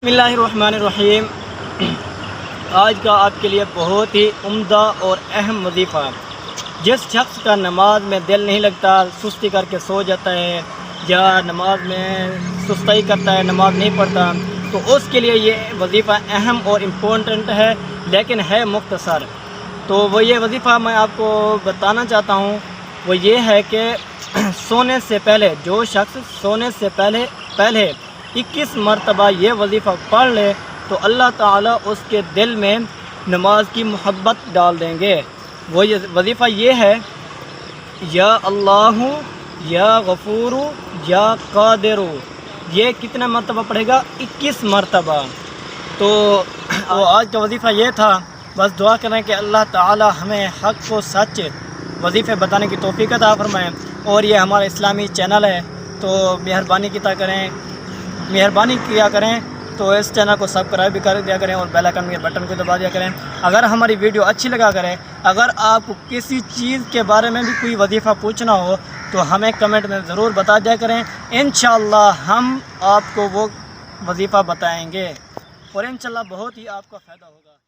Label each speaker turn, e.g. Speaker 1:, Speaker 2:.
Speaker 1: बिस्मिल्लाहिर्रहमानिर्रहीम। आज का आपके लिए बहुत ही उम्दा और अहम वजीफ़ा। जिस शख्स का नमाज में दिल नहीं लगता, सुस्ती करके सो जाता है या नमाज में सुस्ती करता है, नमाज नहीं पढ़ता, तो उसके लिए ये वजीफ़ा अहम और इम्पोर्टेंट है, लेकिन है मुख्तसर। तो वो ये वजीफ़ा मैं आपको बताना चाहता हूँ, वो ये है कि सोने से पहले, जो शख्स सोने से पहले 21 मरतबा ये वजीफ़ा पढ़ ले तो अल्लाह ताला उसके दिल में नमाज की मोहब्बत डाल देंगे। वो ये वजीफ़ा ये है, या अल्लाहु या गफूरु या कादिरु। ये कितना मरतबा पढ़ेगा? 21 मरतबा। तो आज का वजीफ़ा ये था। बस दुआ करें कि अल्लाह ताला हमें हक़ को सच वजीफ़े बताने की तौफ़ीक़ अता फरमाएं। और ये हमारा इस्लामी चैनल है, तो मेहरबानी किया करें तो इस चैनल को सब्सक्राइब भी कर दिया करें और बेल आइकन के बटन को दबा दिया करें। अगर हमारी वीडियो अच्छी लगा करें, अगर आपको किसी चीज़ के बारे में भी कोई वजीफ़ा पूछना हो तो हमें कमेंट में ज़रूर बता दिया करें। इंशाअल्लाह हम आपको वो वजीफ़ा बताएंगे और इंशाअल्लाह बहुत ही आपका फ़ायदा होगा।